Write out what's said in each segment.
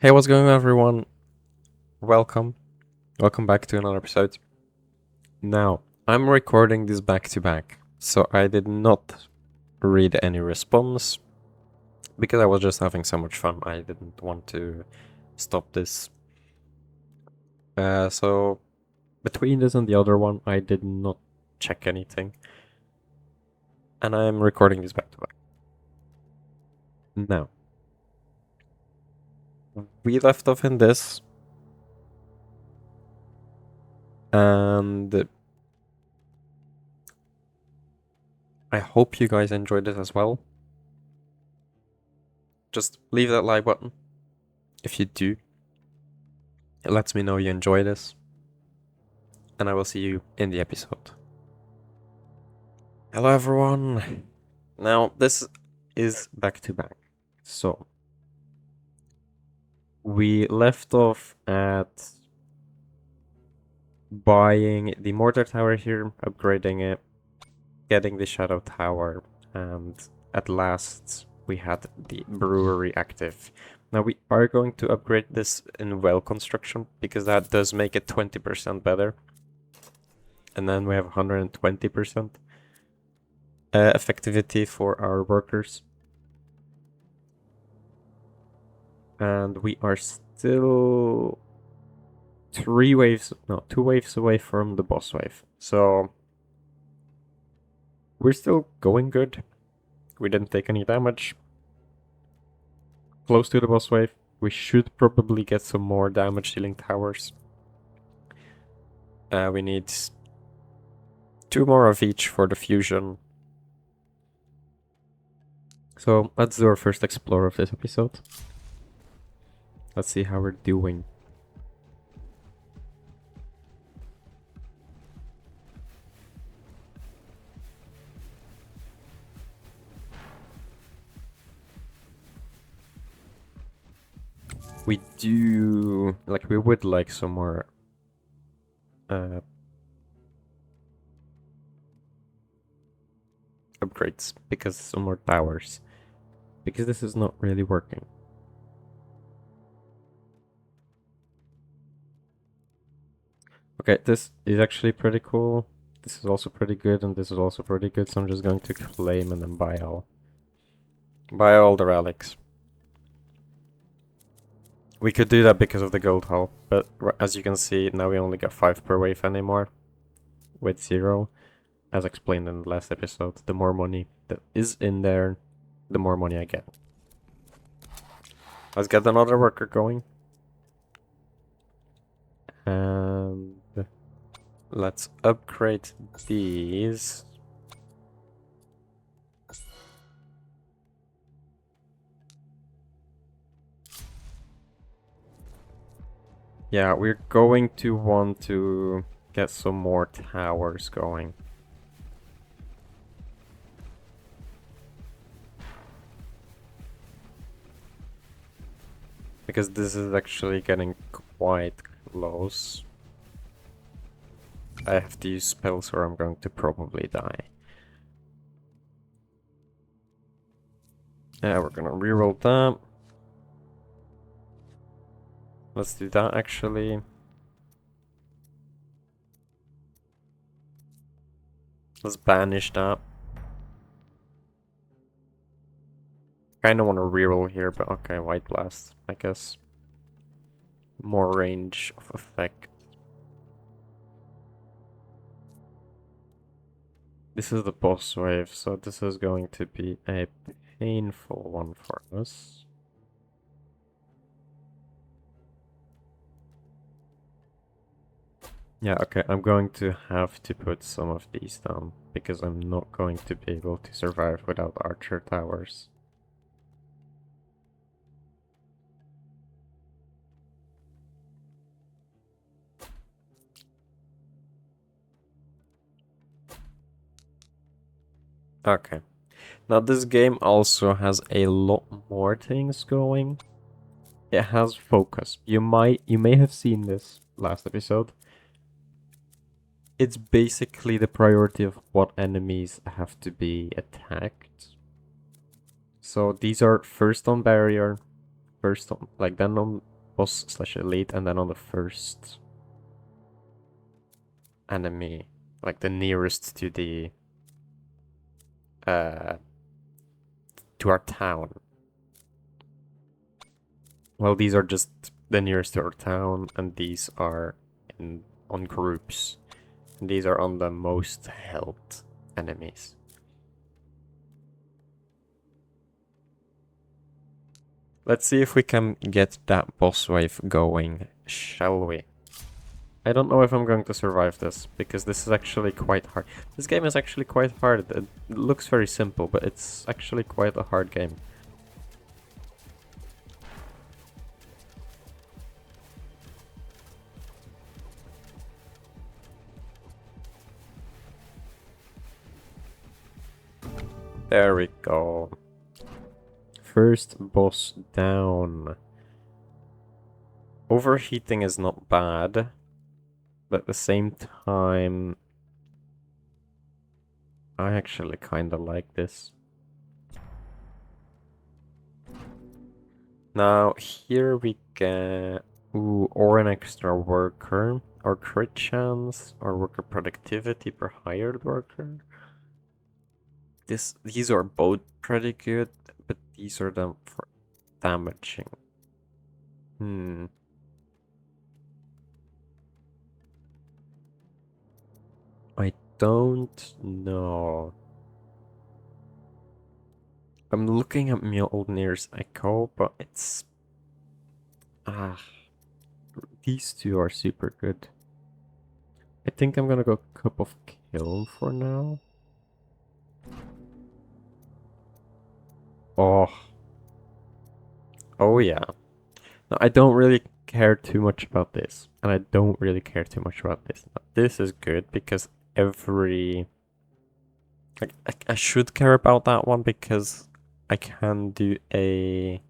Hey, what's going on, everyone? Welcome. Welcome back to another episode. Now, I'm recording this back to back, so I did not read any response because I was just having so much fun. I didn't want to stop this. So, between this and the other one, I did not check anything. And I'm recording this back to back. Now, we left off in this, and I hope you guys enjoyed this as well. Just leave that like button if you do. It lets me know you enjoy this. And I will see you in the episode. Hello, everyone. Now, this is back to back. So, we left off at buying the mortar tower here, upgrading it, getting the shadow tower, and at last we had the brewery active. Now we are going to upgrade this in well construction because that does make it 20% better. And then we have 120% effectivity for our workers. And we are still two waves away from the boss wave. So we're still going good. We didn't take any damage. Close to the boss wave. We should probably get some more damage dealing towers. We need 2 more of each for the fusion. So let's do our first explore of this episode. Let's see how we're doing. We do, like, we would like some more upgrades, because some more towers, because this is not really working. Okay, this is actually pretty cool. This is also pretty good, and this is also pretty good, so I'm just going to claim and then buy all the relics. We could do that because of the gold hull, but as you can see, now we only got 5 per wave anymore, with 0. As explained in the last episode, the more money that is in there, the more money I get. Let's get another worker going. And let's upgrade these. Yeah, we're going to want to get some more towers going. Because this is actually getting quite close. I have to use spells or I'm going to probably die. Yeah, we're gonna reroll that. Let's do that actually. Let's banish that. Kinda wanna reroll here, but okay, White Blast, I guess. More range of effect. This is the boss wave, so this is going to be a painful one for us. Yeah, okay, I'm going to have to put some of these down, because I'm not going to be able to survive without archer towers. Okay. Now this game also has a lot more things going. It has focus. You may have seen this last episode. It's basically the priority of what enemies have to be attacked. So these are first on barrier, first on, like then on boss slash elite, and then on the first enemy, like the nearest to the to our town. Well, these are just the nearest to our town, and these are on groups. And these are on the most health enemies. Let's see if we can get that boss wave going, shall we? I don't know if I'm going to survive this, because this is actually quite hard. This game is actually quite hard. It looks very simple, but it's actually quite a hard game. There we go. First boss down. Overheating is not bad, but at the same time, I actually kind of like this. Now, here we get... Ooh, or an extra worker, or crit chance, or worker productivity per hired worker. These are both pretty good, but these are them for damaging. I don't know. I'm looking at Mjolnir's Echo, but it's... these two are super good. I think I'm gonna go Cup of Kill for now. Oh. Oh yeah. No, I don't really care too much about this. And I don't really care too much about this. Now, this is good because every... Like, I should care about that one because I can do a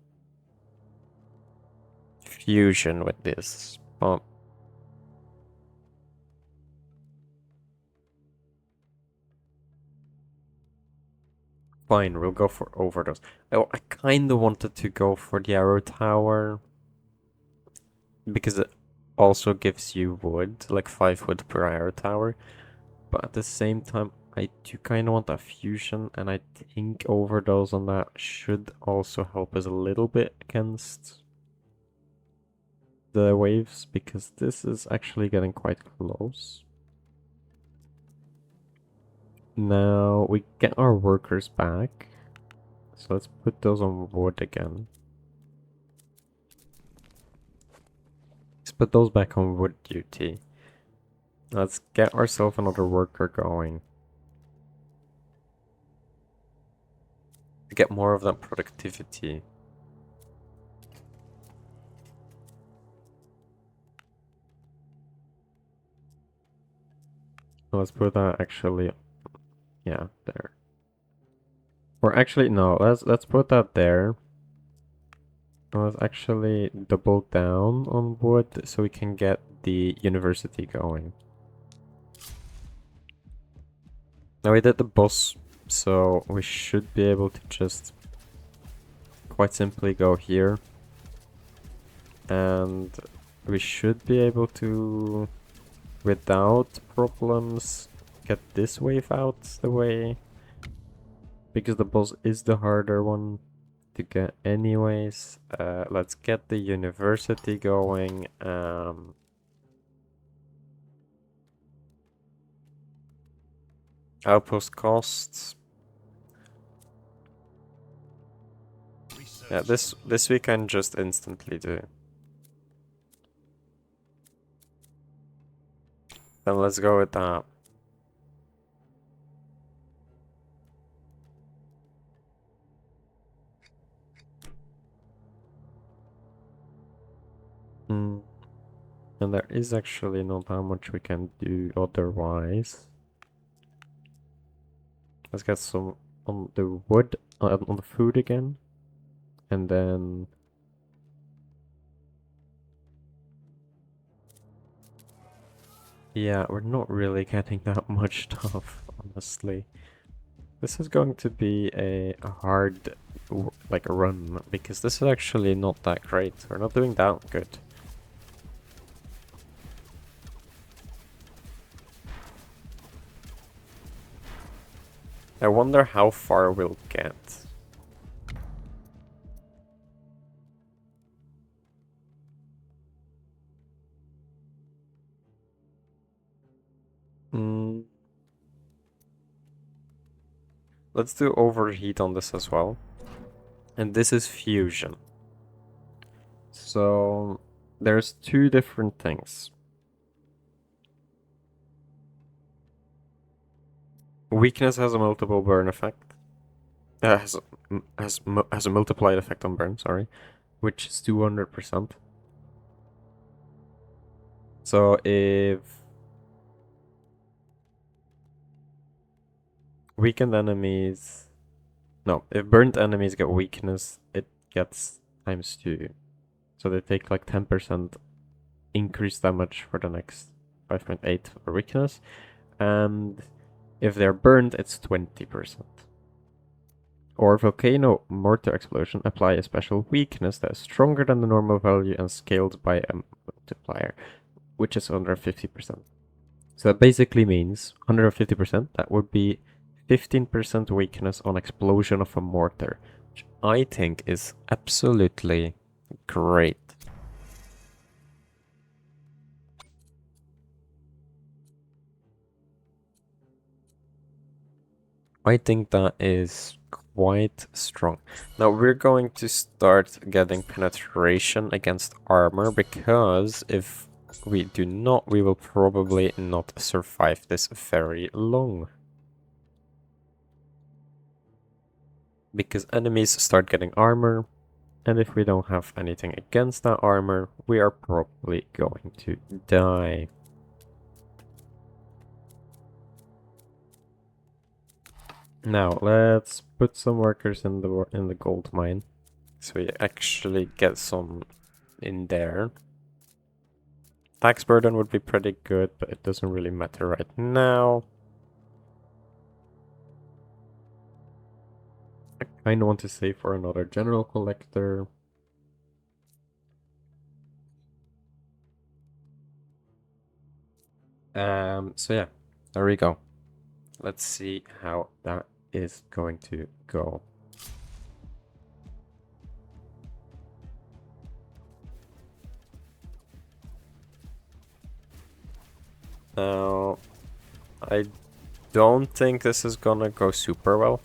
fusion with this. But fine, we'll go for overdose. Oh, I kind of wanted to go for the arrow tower because it also gives you wood, like 5 wood per arrow tower. But at the same time, I do kind of want that fusion, and I think overdose on that should also help us a little bit against the waves, because this is actually getting quite close. Now we get our workers back, so let's put those on wood again. Let's put those back on wood duty. Let's get ourselves another worker going. To get more of that productivity. Let's put that actually, yeah, there. Or actually, no, let's put that there. Let's actually double down on wood so we can get the university going. Now we did the boss, so we should be able to just quite simply go here. And we should be able to, without problems, get this wave out the way. Because the boss is the harder one to get anyways. Let's get the university going. Outpost costs. Yeah, this we can just instantly do. Then let's go with that. And there is actually not how much we can do otherwise. Let's get some on the wood, on the food again. And then... Yeah, we're not really getting that much stuff, honestly. This is going to be a hard like run, because this is actually not that great. We're not doing that good. I wonder how far we'll get. Let's do overheat on this as well. And this is fusion. So there's two different things. Weakness has a multiple burn effect. Has a multiplied effect on burn, sorry, which is 200%. So if weakened enemies, no, if burnt enemies get weakness, it gets ×2. So they take like 10% increased damage for the next 5.8 for weakness, and if they're burned, it's 20%. Or volcano mortar explosion, apply a special weakness that is stronger than the normal value and scaled by a multiplier, which is 150%. So that basically means 150%, that would be 15% weakness on explosion of a mortar, which I think is absolutely great. I think that is quite strong. Now we're going to start getting penetration against armor, because if we do not, we will probably not survive this very long. Because enemies start getting armor, and if we don't have anything against that armor, we are probably going to die. Now let's put some workers in the gold mine, so we actually get some in there. Tax burden would be pretty good, but it doesn't really matter right now. I kind of want to save for another general collector. So yeah, there we go. Let's see how that is going to go. Now, I don't think this is gonna go super well.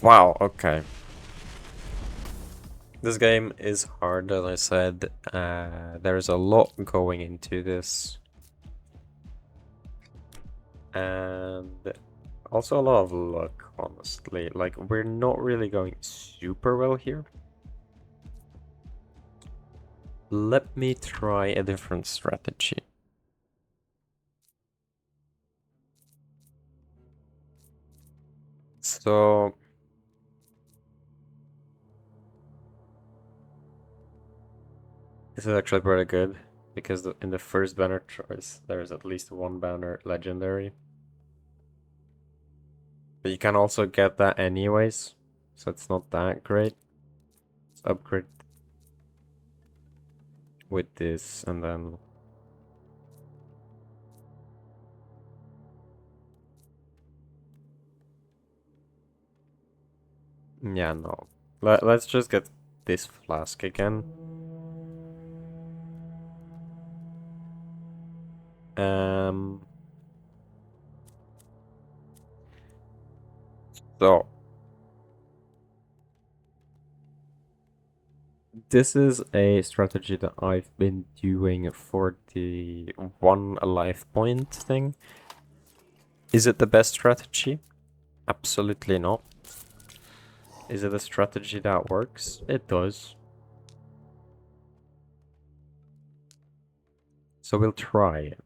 Wow, okay. This game is hard, as I said. There's a lot going into this. And also a lot of luck, honestly. Like, we're not really going super well here. Let me try a different strategy. So this is actually pretty good, because in the first banner choice, there's at least one banner legendary. But you can also get that anyways, so it's not that great. Let's upgrade with this, and then... Yeah, no. Let's just get this flask again. So this is a strategy that I've been doing for the 1 life point thing. Is it the best strategy? Absolutely not. Is it a strategy that works? It does. So we'll try it.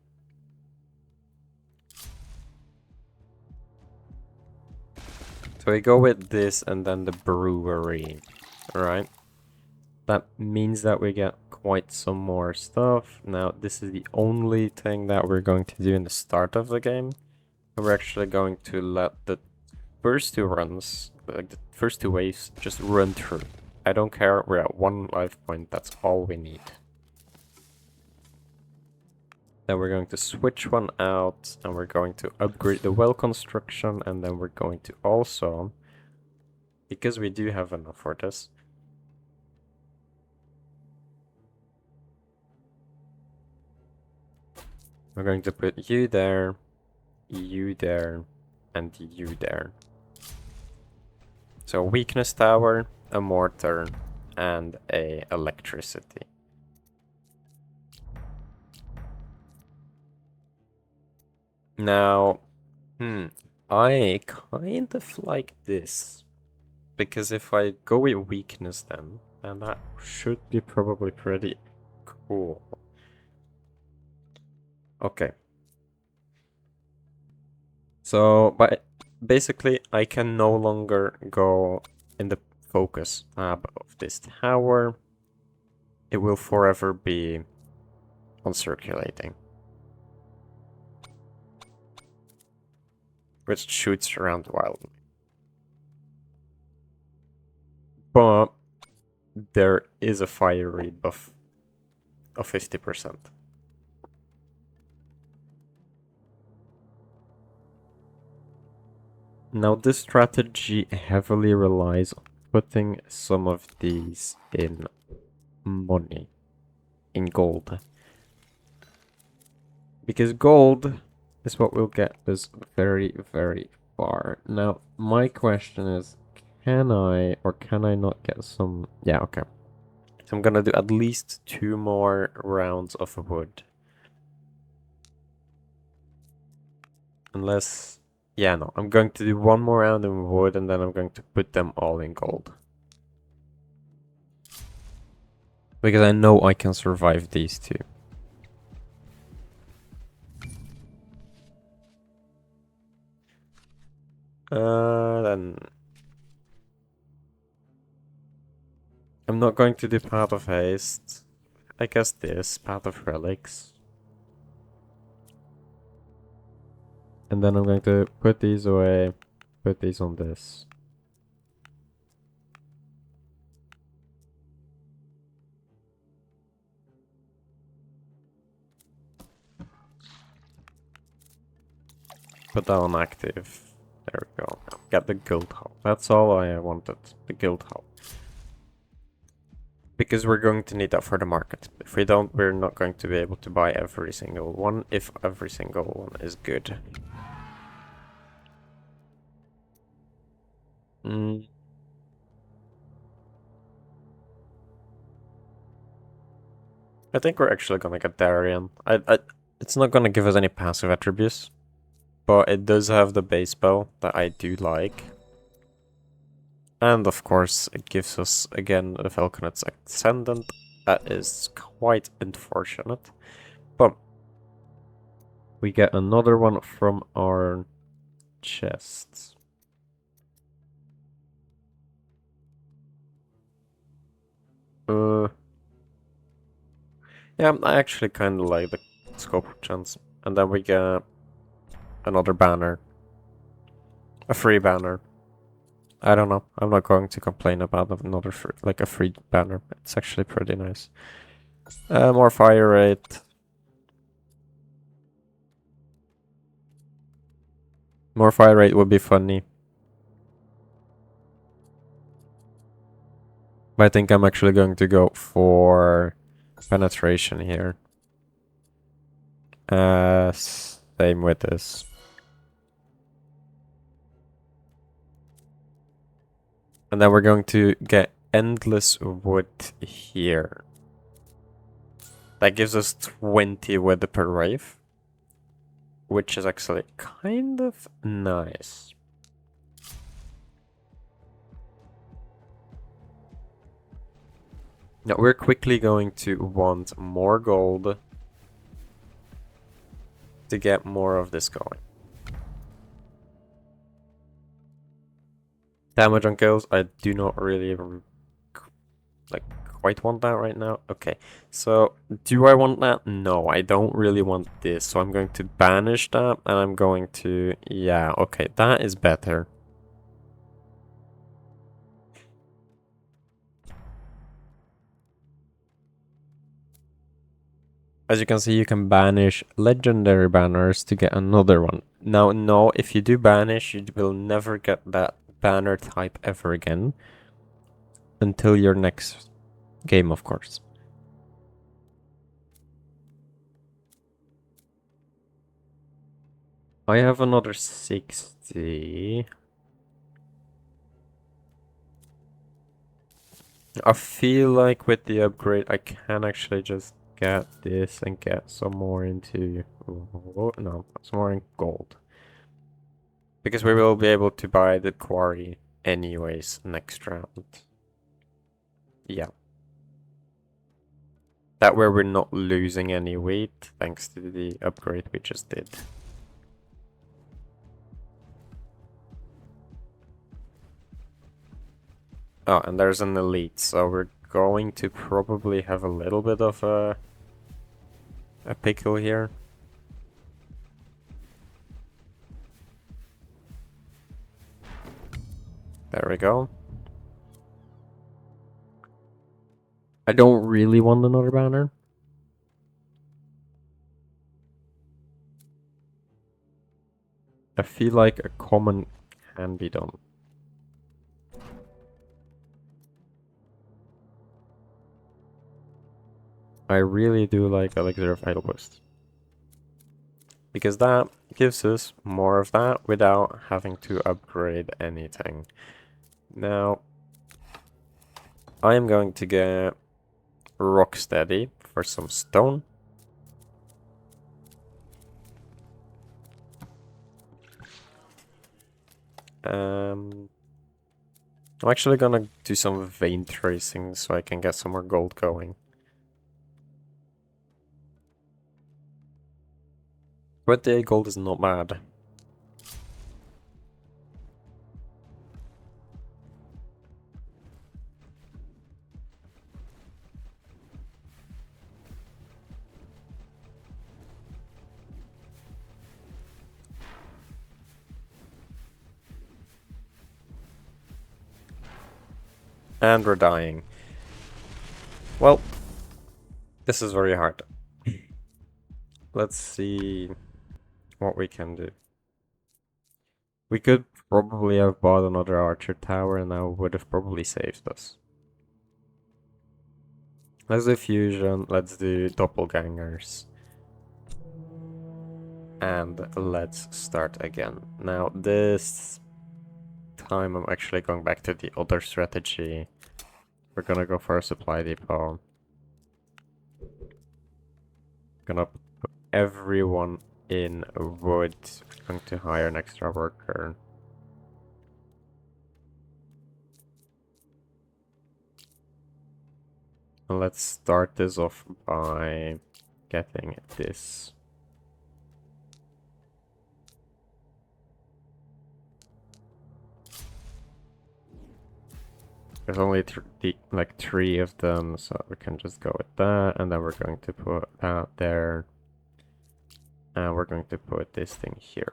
So we go with this and then the brewery, right? That means that we get quite some more stuff. Now, this is the only thing that we're going to do in the start of the game. We're actually going to let the first two runs, like the first two waves, just run through. I don't care, we're at 1 life point, that's all we need. Then we're going to switch one out, and we're going to upgrade the well construction, and then we're going to also, because we do have enough for this, we're going to put you there, and you there. So weakness tower, a mortar, and a electricity. Now, I kind of like this. Because if I go with weakness then that should be probably pretty cool. Okay. So, but basically I can no longer go in the focus tab of this tower. It will forever be on circulating, which shoots around wildly. But there is a fire rate buff of 50%. Now this strategy heavily relies on putting some of these in money, in gold. Because gold is what will get us very, very far. Now, my question is, can I or can I not get some... Yeah, okay. So I'm gonna do at least 2 more rounds of wood. Unless... Yeah, no. I'm going to do 1 more round in wood and then I'm going to put them all in gold. Because I know I can survive these two. Then... I'm not going to do Path of Haste. I guess this, Path of Relics. And then I'm going to put these away, put these on this. Put that on active. There we go. Get the guild hall. That's all I wanted. The guild hall. Because we're going to need that for the market. If we don't, we're not going to be able to buy every single one, if every single one is good. I think we're actually gonna get Darien. It's not gonna give us any passive attributes, but it does have the base spell that I do like. And of course, it gives us, again, the Falconet's Ascendant. That is quite unfortunate. But we get another one from our chests. Yeah, I actually kind of like the scope chance. And then we get another banner. A free banner. I don't know. I'm not going to complain about another a free banner. It's actually pretty nice. More fire rate. More fire rate would be funny. But I think I'm actually going to go for penetration here. Same with this. And then we're going to get endless wood here. That gives us 20 wood per wave, which is actually kind of nice. Now we're quickly going to want more gold to get more of this going. Damage on kills, I do not really like quite want that right now. Okay, so do I want that? No, I don't really want this. So I'm going to banish that and I'm going to, yeah, okay, that is better. As you can see, you can banish legendary banners to get another one. Now, no, if you do banish, you will never get that banner type ever again. Until your next game, of course. I have another 60. I feel like with the upgrade, I can actually just get this and get some more into... Oh, no, some more in gold. Because we will be able to buy the quarry anyways next round. Yeah. That way we're not losing any weight thanks to the upgrade we just did. Oh, and there's an elite, so we're going to probably have a little bit of a pickle here. There we go. I don't really want another banner. I feel like a common can be done. I really do like Elixir of Vital Boost. Because that gives us more of that without having to upgrade anything. Now, I am going to get Rocksteady for some stone. I'm actually gonna do some vein tracing so I can get some more gold going. 28 gold is not bad. And we're dying. Well, this is very hard. Let's see what we can do. We could probably have bought another archer tower and that would have probably saved us. Let's do fusion, let's do doppelgangers. And let's start again. Now this time I'm actually going back to the other strategy. We're gonna go for a supply depot. Gonna put everyone in wood. Going to hire an extra worker. And let's start this off by getting this. There's only like three of them, so we can just go with that, and then we're going to put that there. And we're going to put this thing here.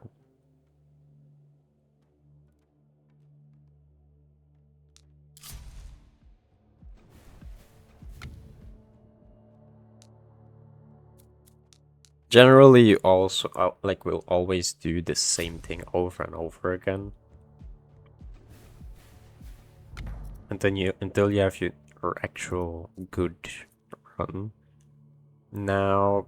Generally, you also like will always do the same thing over and over again. And then until you have your actual good run. Now,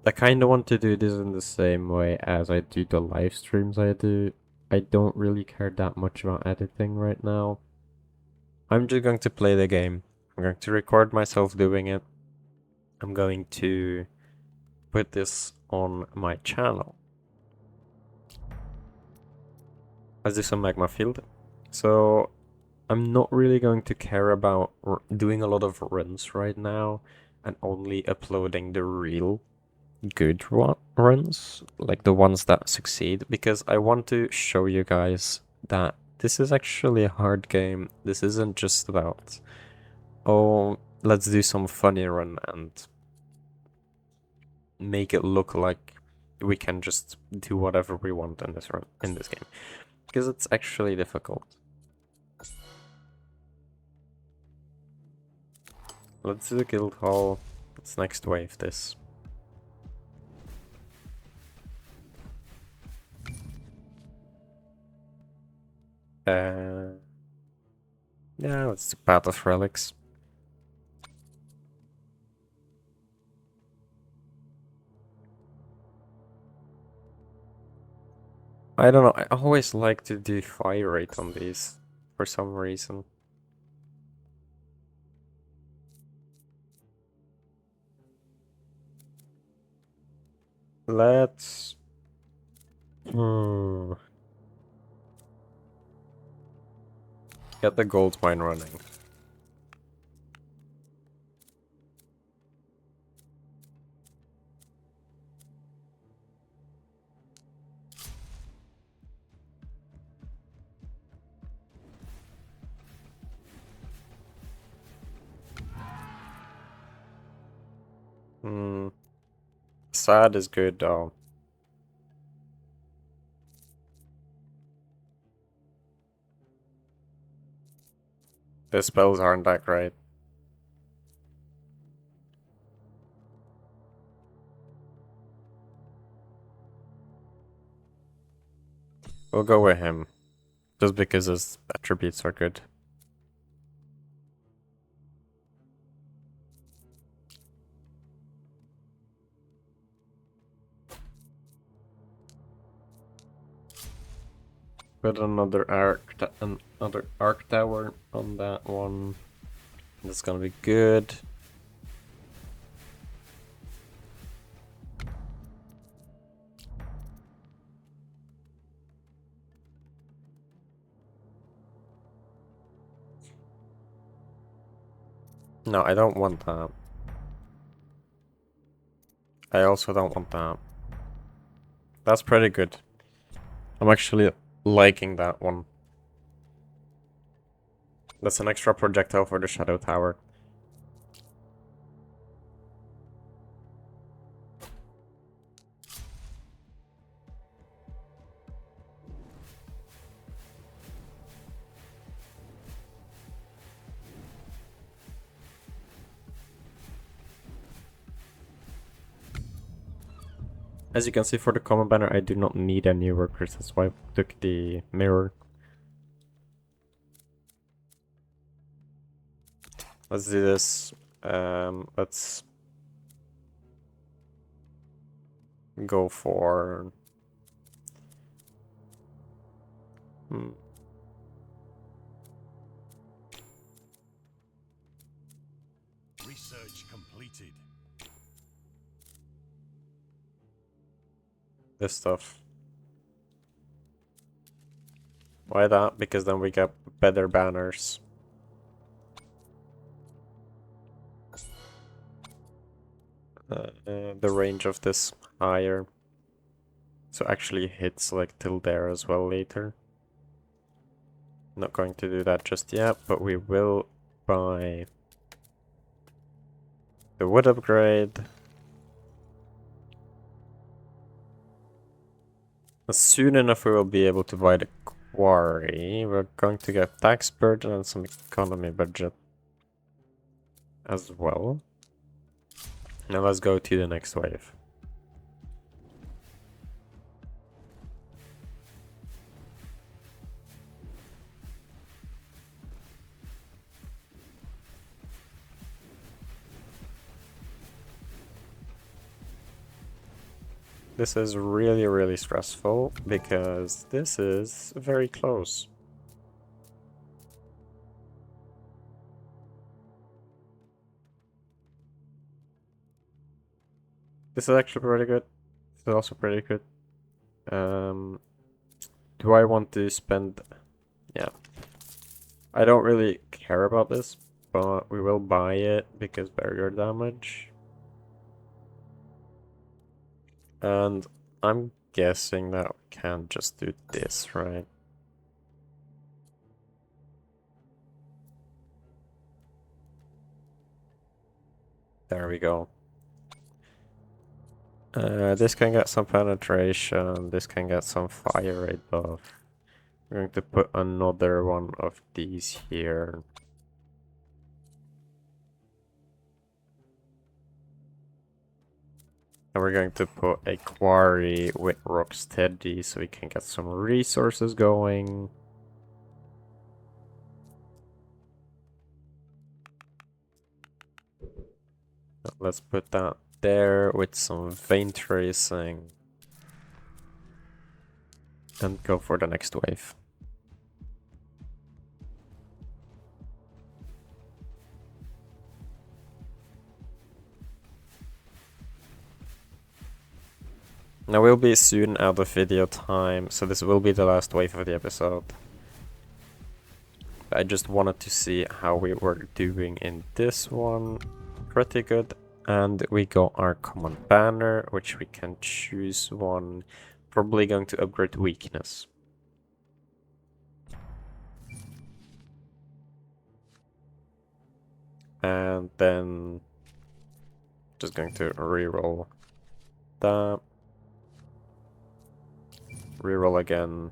I kind of want to do this in the same way as I do the live streams I do. I don't really care that much about editing right now. I'm just going to play the game. I'm going to record myself doing it. I'm going to put this on my channel. Let's do some magma field. So I'm not really going to care about doing a lot of runs right now and only uploading the real good runs, like the ones that succeed, because I want to show you guys that this is actually a hard game. This isn't just about Oh, let's do some funny run and make it look like we can just do whatever we want in this run, in this game. Because it's actually difficult. Let's do the guild hall. Let's next wave this. Yeah, let's do Path of Relics. I don't know, I always like to do fire rate on these for some reason. Let's... Get the gold mine running. Sad is good though. The spells aren't that great. We'll go with him. Just because his attributes are good. Put another arc tower on that one. That's gonna be good. No, I don't want that. I also don't want that. That's pretty good. I'm actually liking that one. That's an extra projectile for the Shadow Tower. As you can see for the common banner, I do not need any workers, that's why I took the mirror. Let's do this. Let's go for... Research completed. This stuff. Why that? Because then we get better banners. The range of this higher. So actually hits like till there as well later. Not going to do that just yet, but we will buy the wood upgrade. Soon enough we will be able to buy the quarry. We're going to get tax burden and some economy budget as well. Now let's go to the next wave. This is really, really stressful because this is very close. This is actually pretty good. This is also pretty good. Do I want to spend... Yeah. I don't really care about this, but we will buy it because barrier damage. And I'm guessing that we can just do this, right? There we go. This can get some penetration, this can get some fire rate buff. We're going to put another one of these here. And we're going to put a quarry with rock steady so we can get some resources going. Let's put that there with some vein tracing. And go for the next wave. Now we'll be soon out of video time, so this will be the last wave of the episode. I just wanted to see how we were doing in this one. Pretty good. And we got our common banner, which we can choose one. Probably going to upgrade weakness. And then just going to reroll that. Reroll again.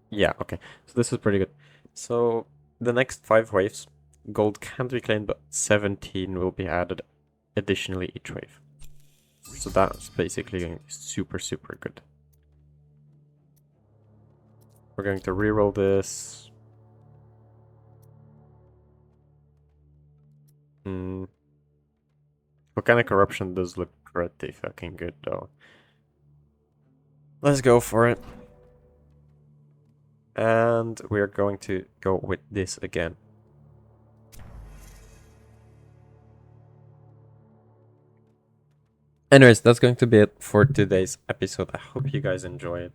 Yeah, okay. So this is pretty good. So the next 5 waves, gold can't be claimed, but 17 will be added additionally each wave. So that's basically going to be super, super good. We're going to reroll this. Volcanic eruption does look pretty fucking good though. Let's go for it. And we're going to go with this again. Anyways, that's going to be it for today's episode. I hope you guys enjoyed.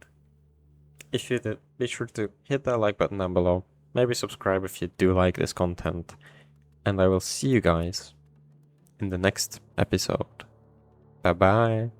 If you did, be sure to hit that like button down below. Maybe subscribe if you do like this content. And I will see you guys in the next episode. Bye bye.